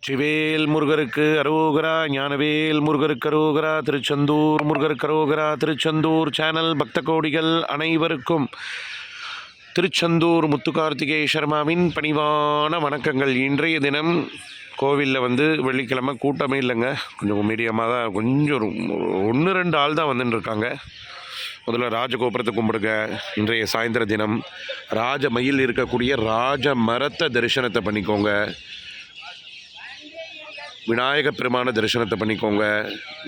சிவேல் முருகருக்கு அரோகரா, ஞானவேல் முருகருக்கு அரோகரா, திருச்செந்தூர் முருகருக்கு அரோகரா. திருச்செந்தூர் சேனல் பக்த கோடிகள் அனைவருக்கும் திருச்செந்தூர் முத்துகார்த்திகேய சர்மாவின் பணிவான வணக்கங்கள். இன்றைய தினம் கோவிலில் வெள்ளிக்கிழமை கூட்டமே இல்லைங்க, கொஞ்சம் மீடியமாக தான், கொஞ்சம் ஒன்று ரெண்டு ஆள் தான் வந்துட்டுருக்காங்க. முதல்ல ராஜகோபுரத்தை கும்பிடுங்க. இன்றைய சாயந்தர தினம் ராஜ மயில் இருக்கக்கூடிய ராஜ மரத்தை தரிசனத்தை பண்ணிக்கோங்க. விநாயக பெருமான தரிசனத்தை பண்ணிக்கோங்க.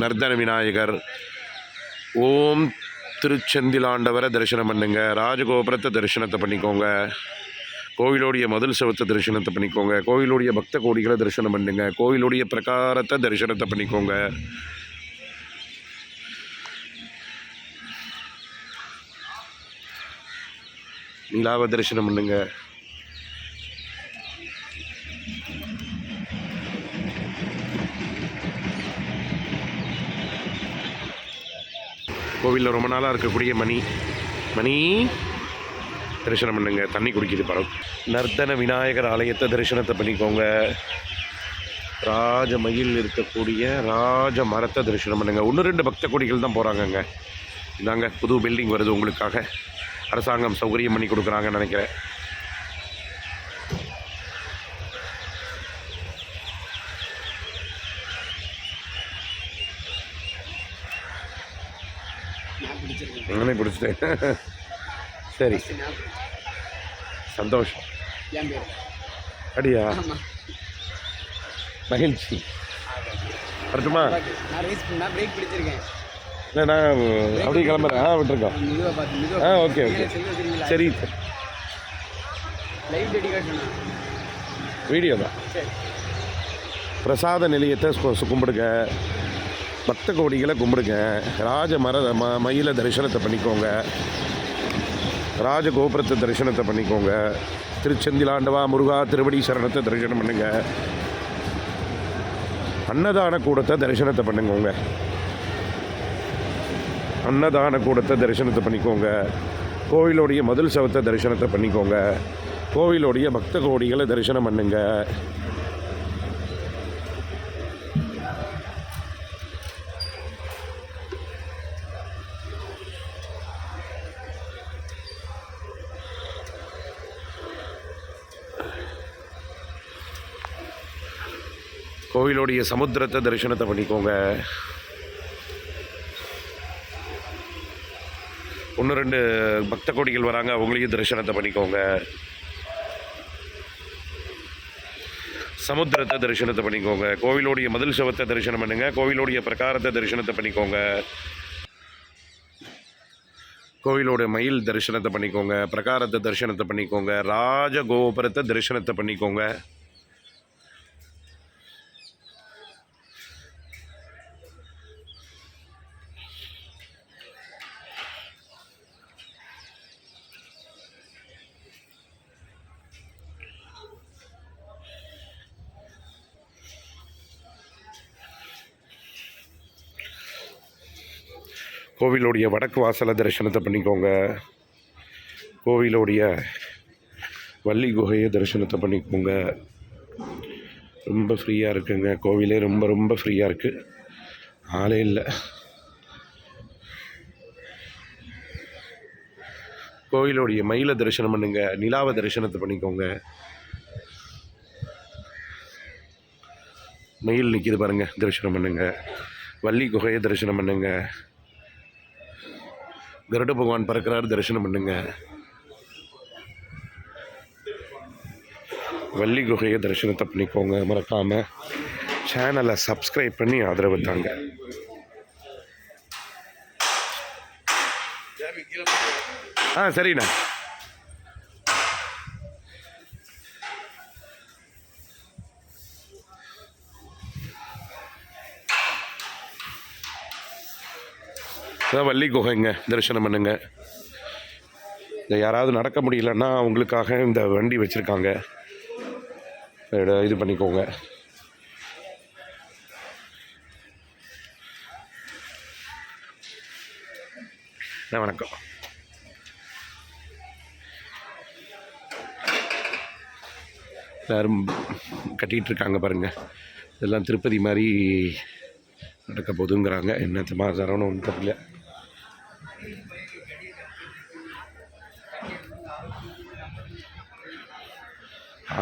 நர்தன விநாயகர், ஓம் திருச்செந்திலாண்டவரை தரிசனம் பண்ணுங்க. ராஜகோபுரத்தை தரிசனத்தை பண்ணிக்கோங்க. கோவிலுடைய மதில் செவத்தை தரிசனத்தை பண்ணிக்கோங்க. கோவிலுடைய பக்த கோடிகளை தரிசனம் பண்ணுங்க. கோவிலுடைய பிரகாரத்தை தரிசனத்தை பண்ணிக்கோங்க. நிலாவை தரிசனம் பண்ணுங்க. கோவிலில் ரொம்ப நாளாக இருக்கக்கூடிய மணி தரிசனம் பண்ணுங்க. தண்ணி குடிக்குது படம். நர்தன விநாயகர் ஆலயத்தை தரிசனத்தை பண்ணிக்கோங்க. ராஜ மயில் இருக்கக்கூடிய ராஜ மரத்தை தரிசனம் பண்ணுங்க. ஒன்று ரெண்டு பக்த கோடிகள் தான் போகிறாங்கங்க. இதாங்க புது பில்டிங் வருது உங்களுக்காக, அரசாங்கம் சௌகரியம் பண்ணி கொடுக்குறாங்கன்னு நினைக்கிறேன். நானே பிடிச்சிட்டேன். சரி, சந்தோஷம். அடியா, மகிழ்ச்சி. வரட்டுமா? இல்லை, நான் அப்படியே கிளம்புறேன். விட்டுருக்கோம். ஓகே ஓகே, சரி. வீடியோ தான். பிரசாத நிலையத்தை கும்பிடுங்க. பக்த கோடிகளை கும்பிடுங்க. ராஜ மயில தரிசனத்தை பண்ணிக்கோங்க. ராஜகோபுரத்தை தரிசனத்தை பண்ணிக்கோங்க. திருச்செந்திலாண்டவா முருகா திருவடி சரணத்தை தரிசனம் பண்ணுங்க. அன்னதான கூடத்தை தரிசனத்தை பண்ணுங்க. அன்னதான கூடத்தை தரிசனத்தை பண்ணிக்கோங்க. கோவிலுடைய மதில் சவத்தை தரிசனத்தை பண்ணிக்கோங்க. கோவிலுடைய பக்த கோடிகளை தரிசனம் பண்ணுங்க. கோவிலுடைய சமுத்திரத்தை தரிசனத்தை பண்ணிக்கோங்க. ஒன்று ரெண்டு பக்த கோடிகள் வராங்க, அவங்களையும் தரிசனத்தை பண்ணிக்கோங்க. சமுத்திரத்தை தரிசனத்தை பண்ணிக்கோங்க. கோவிலுடைய மதில் சவத்தை தரிசனம் பண்ணுங்க. கோவிலுடைய பிரகாரத்தை தரிசனத்தை பண்ணிக்கோங்க. கோவிலோட மயில் தரிசனத்தை பண்ணிக்கோங்க. பிரகாரத்தை தரிசனத்தை பண்ணிக்கோங்க. ராஜகோபுரத்தை தரிசனத்தை பண்ணிக்கோங்க. கோவிலுடைய வடக்கு வாசலை தரிசனத்தை பண்ணிக்கோங்க. கோவிலுடைய வள்ளி குகையை தரிசனத்தை பண்ணிக்கோங்க. ரொம்ப ஃப்ரீயாக இருக்குங்க. கோவிலே ரொம்ப ரொம்ப ஃப்ரீயாக இருக்குது. ஆளே இல்லை. கோவிலுடைய மயிலை தரிசனம் பண்ணுங்க. நிலாவை தரிசனத்தை பண்ணிக்கோங்க. மயில் நிற்கிது பாருங்க, தரிசனம் பண்ணுங்க. வள்ளி குகையை தரிசனம் பண்ணுங்க. கருட பகவான் பறக்கிறார், தரிசனம் பண்ணுங்க. வள்ளி குகையை தரிசனத்தை பண்ணிக்கோங்க. மறக்காமல் சேனலை சப்ஸ்கிரைப் பண்ணி ஆதரவு தாங்க. சரிண்ணா. வள்ளி குகைங்க, தரிசனம் பண்ணுங்க. இந்த யாராவது நடக்க முடியலன்னா அவங்களுக்காக இந்த வண்டி வச்சுருக்காங்க, இது பண்ணிக்கோங்க. வணக்கம். எல்லோரும் கட்டிகிட்டு இருக்காங்க பாருங்கள். இதெல்லாம் திருப்பதி மாதிரி நடக்க போதுங்கிறாங்க. என்னத்த மாசாரம்னு ஒன்றும் தெரியல.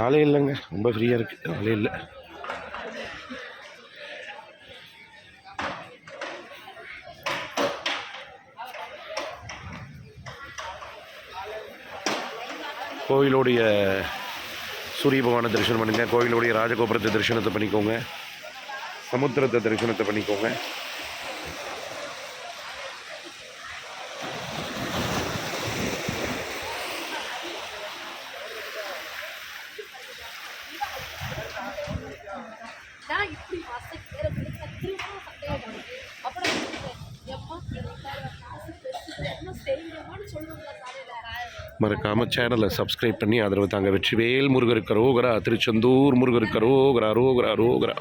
ஆளே இல்லைங்க, ரொம்ப ஃப்ரீயாக இருக்குது, ஆளே இல்லை. கோவிலுடைய சூரிய பகவானை தரிசனம் பண்ணுங்கள், கோவிலுடைய ராஜகோபுரத்தை தரிசனத்தை பண்ணிக்கோங்க, சமுத்திரத்தை தரிசனத்தை பண்ணிக்கோங்க. மறக்காமல் சேனலை சப்ஸ்கிரைப் பண்ணி ஆதரவு தாங்க. வெற்றிவேல் முருகருக்கு அரோகரா. திருச்செந்தூர் முருகருக்கு அரோகரா, அரோகரா, அரோகரா.